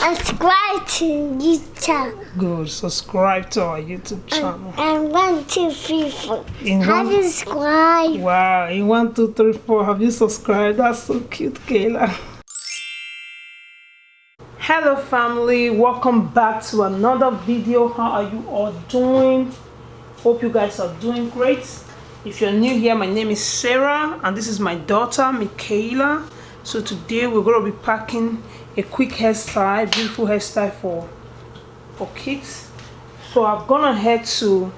subscribe to YouTube channel. Good. Subscribe to our YouTube channel. And 1, 2, 3, 4. Have you subscribed? Wow. In 1, 2, 3, 4. Have you subscribed? That's so cute, Kayla. Hello family, welcome back to another video. How are you all doing? Hope you guys are doing great. If you're new here, my name is Sarah and this is my daughter Michaela. So today we're going to be packing a quick hairstyle, beautiful hairstyle for kids. So I've gone ahead to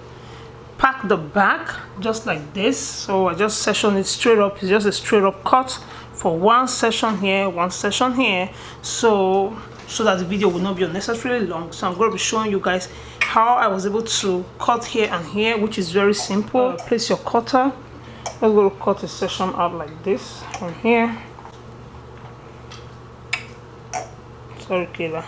pack the back just like this. So I just section it straight up. It's just a straight up cut for one section here, one section here, so that the video will not be unnecessarily long. So I'm going to be showing you guys how I was able to cut here and here, which is very simple. Place your cutter. Let's go to cut a section out like this from here. Sorry, Kayla.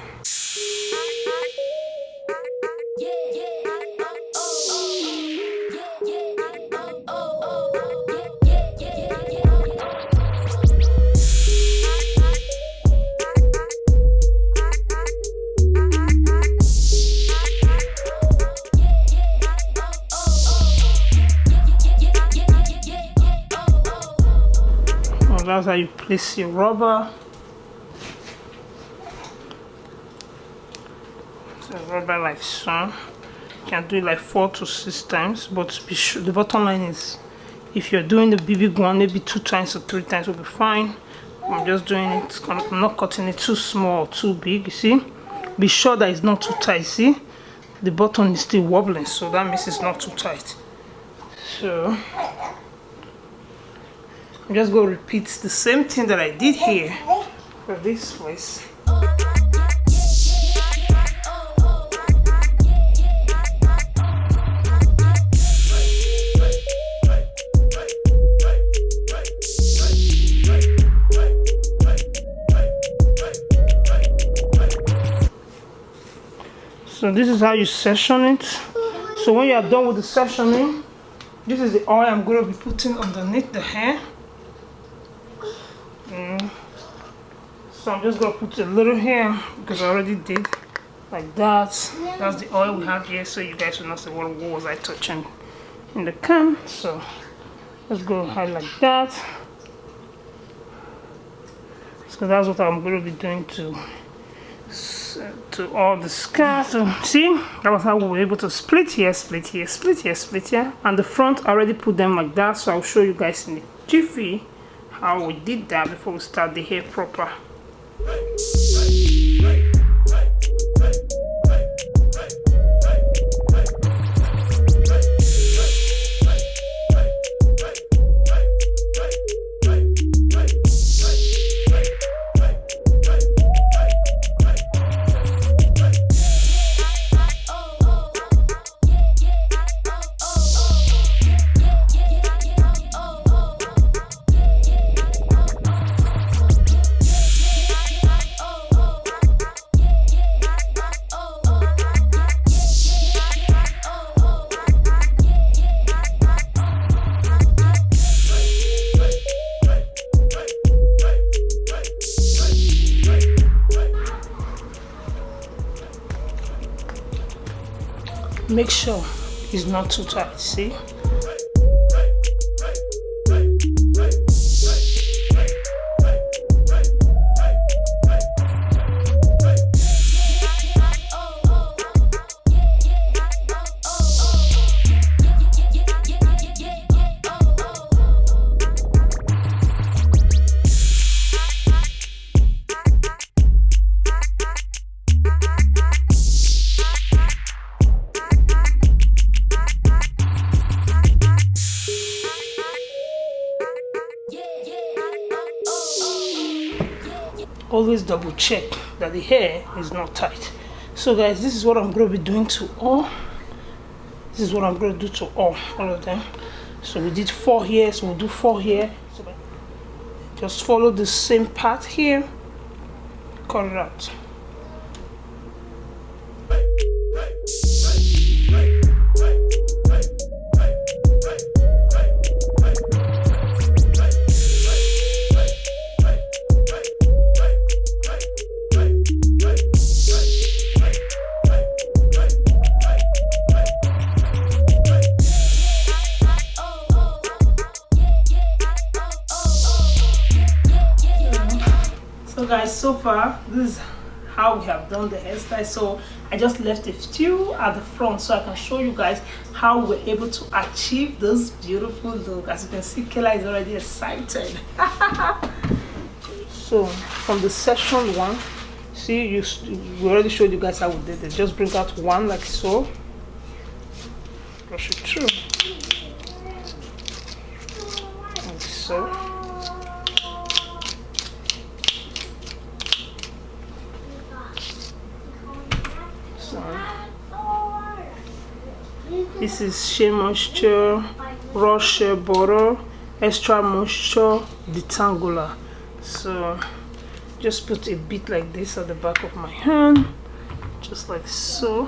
That's how you place your rubber. So rubber like so. You can do it like 4 to 6 times, but be sure the bottom line is if you're doing the big one, maybe 2 times or 3 times will be fine. I'm just doing it. I'm not cutting it too small or too big. You see, be sure that it's not too tight. See, the button is still wobbling, so that means it's not too tight. So I'm just going to repeat the same thing that I did here for this place. So this is how you section it. So when you are done with the sectioning, this is the oil I'm going to be putting underneath the hair. So I'm just going to put a little here because I already did like that. That's the oil we have here, so you guys will not say what was I touching in the can. So let's go ahead like that. So that's what I'm going to be doing to all the scalp. So see, that was how we were able to split here, split here, split here, split here. And the front I already put them like that, so I'll show you guys in the jiffy how we did that before we start the hair proper. Make sure it's not too tight, see? Always double check that the hair is not tight. So guys, this is what I'm going to be doing to all. This is what I'm going to do to all of them. So we did 4 here, so we'll do 4 here. So just follow the same path here, cut it out. so far this is how we have done the hairstyle. So I just left a few at the front so I can show you guys how we're able to achieve this beautiful look. As you can see, Kayla is already excited. So from the section 1, see, we already showed you guys how we did it. Just bring out one like so, brush it through like so. This is Shea Moisture Raw Shea Butter Extra Moisture Detangular. So just put a bit like this at the back of my hand, just like so.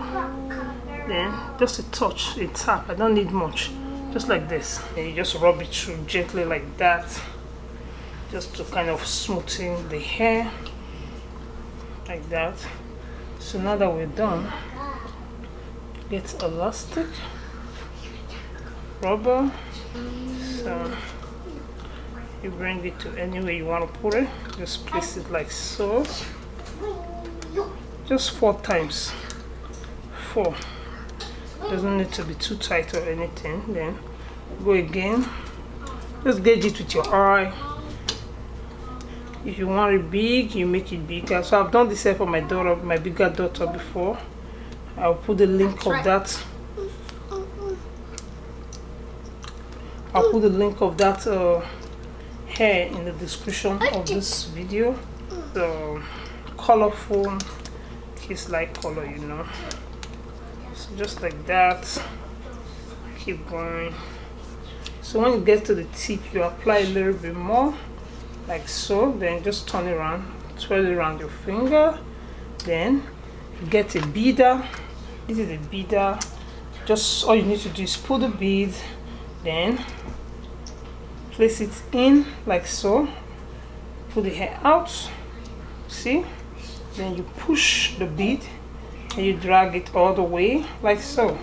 Then just a touch, a tap. I don't need much, just like this. And you just rub it through gently like that, just to kind of smoothen the hair like that. So now that we're done, get elastic rubber. So you bring it to anywhere you want to put it. Just place it like so. Just 4 times. 4. Doesn't need to be too tight or anything. Then go again. Just gauge it with your eye. If you want it big, you make it bigger. So I've done this hair for my daughter, my bigger daughter before. I'll put the link of that. I'll put the link of that hair in the description of this video. The colorful kiss-like color, you know. So just like that. Keep going. So when you get to the tip, you apply a little bit more, like so. Then just turn it around, twirl it around your finger. Then get a beader. This is a beader. Just all you need to do is pull the bead, then place it in like so. Pull the hair out. See? Then you push the bead and you drag it all the way like so.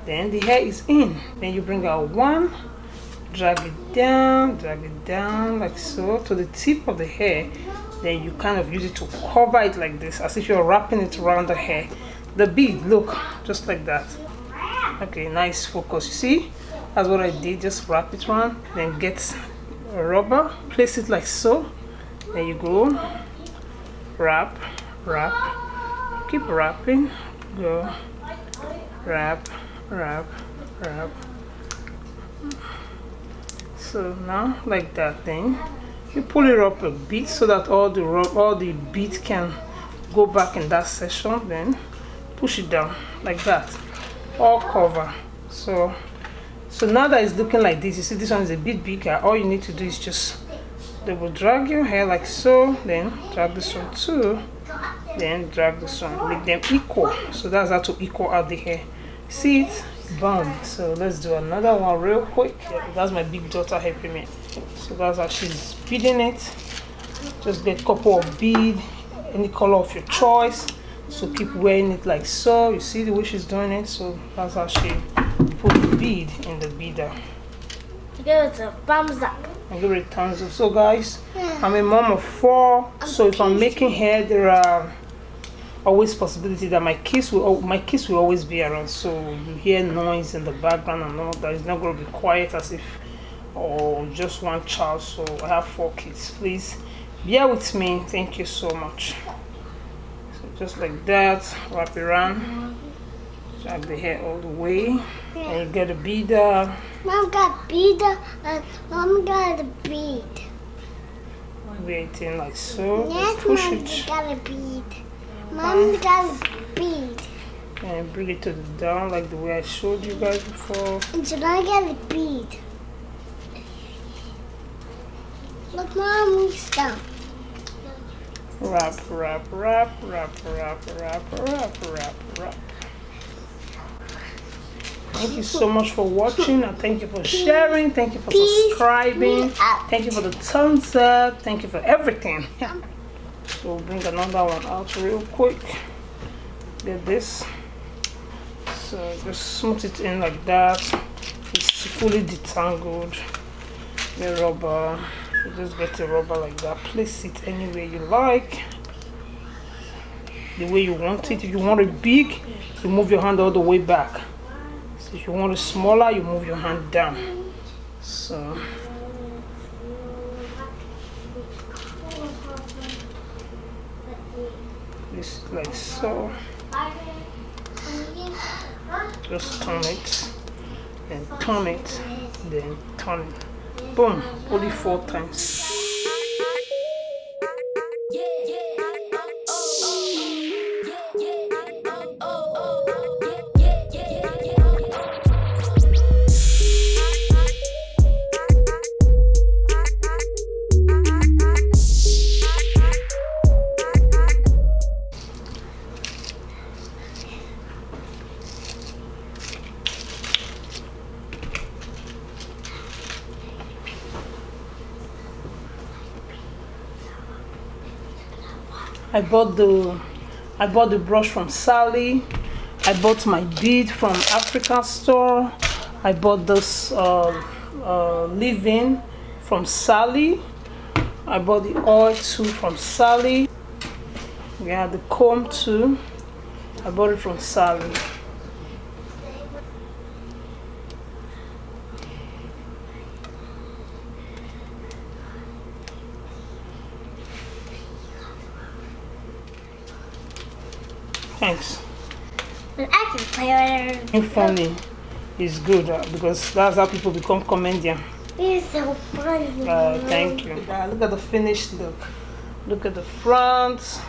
Then the hair is in. Then you bring out one, drag it down like so to the tip of the hair. Then you kind of use it to cover it like this, as if you're wrapping it around the hair. The bead, look, just like that. Okay, nice focus. You see, that's what I did. Just wrap it around, then get a rubber, place it like so. There you go. Wrap, wrap, keep wrapping. Go, wrap, wrap, wrap. So now, like that, thing, you pull it up a bit so that all the bead can go back in that section. Then push it down like that, all cover. So now that it's looking like this, you see this one is a bit bigger. All you need to do is just double drag your hair like so, then drag this one too, then drag this one, make them equal. So that's how to equal out the hair. See it? Boom. So let's do another one real quick. Yeah, that's my big daughter helping me. So that's how she's beading it. Just get a couple of beads, any color of your choice. So keep wearing it like so. You see the way she's doing it. So that's how she put the bead in the beader. Give it a thumbs up. And give it a thumbs up. So guys, I'm a mom of 4. So if I'm making hair, there are always possibility that my kids will always be around. So you hear noise in the background and all that. It's not going to be quiet as if just one child. So I have 4 kids. Please bear with me. Thank you so much. Just like that, wrap it around, drag the hair all the way, and you get a beader. Mom got beader and Mom got a bead. Wear it in like so. Yes, push Mom it. got a bead. Mom got a bead. And bring it to the down like the way I showed you guys before. And so I got a bead. Look, Mom, it's down. Wrap, wrap, wrap, wrap, wrap, wrap, wrap, wrap, wrap. Thank you so much for watching, and thank you for sharing, thank you for subscribing, thank you for the thumbs up, thank you for everything. Yeah. So we'll bring another one out real quick. Get this. So just smooth it in like that. It's fully detangled. The rubber. You just get the rubber like that. Place it anywhere you like. the way you want it. If you want it big, you move your hand all the way back. So if you want it smaller, you move your hand down. So this like so. Just turn it, then turn it, then turn it. Boom, only 4 times. I bought the brush from Sally. I bought my bead from Africa store. I bought this leave-in from Sally. I bought the oil too from Sally. We have the comb too. I bought it from Sally. Thanks. But I can play whatever. Being funny is good because that's how people become comedian. It's so funny. Thank you. Look at the finished look. Look at the front.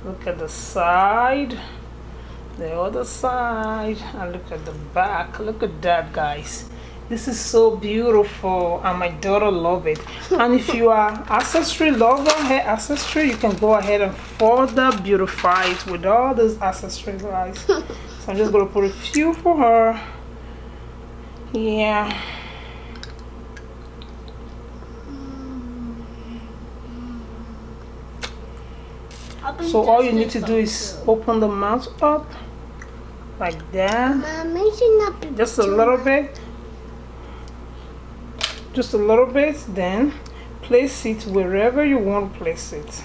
Look at the side. The other side. And look at the back. Look at that, guys. This is so beautiful and my daughter love it. And if you are accessory lover, hair accessory, you can go ahead and further beautify it with all those accessories, guys. So I'm just gonna put a few for her. Yeah. So all you need to do is open the mouth up like that. Just a little bit. Just a little bit, then place it wherever you want to place it.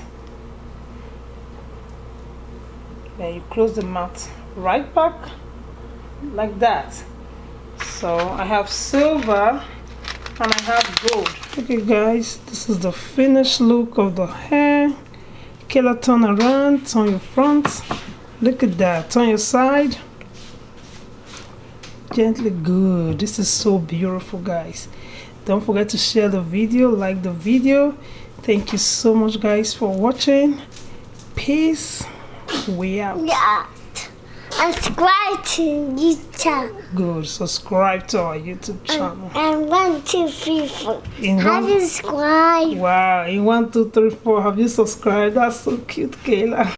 Then you close the mouth right back like that. So I have silver and I have gold. Okay guys, this is the finished look of the hair. Kayla, turn around, turn your front. Look at that, turn your side. Gently, good. This is so beautiful, guys. Don't forget to share the video, like the video. Thank you so much, guys, for watching. Peace. We out. Yeah. And subscribe to YouTube. Good. Subscribe to our YouTube channel. And 1, 2, 3, 4. In Have one- you subscribed? Wow. In 1, 2, 3, 4. Have you subscribed? That's so cute, Kayla.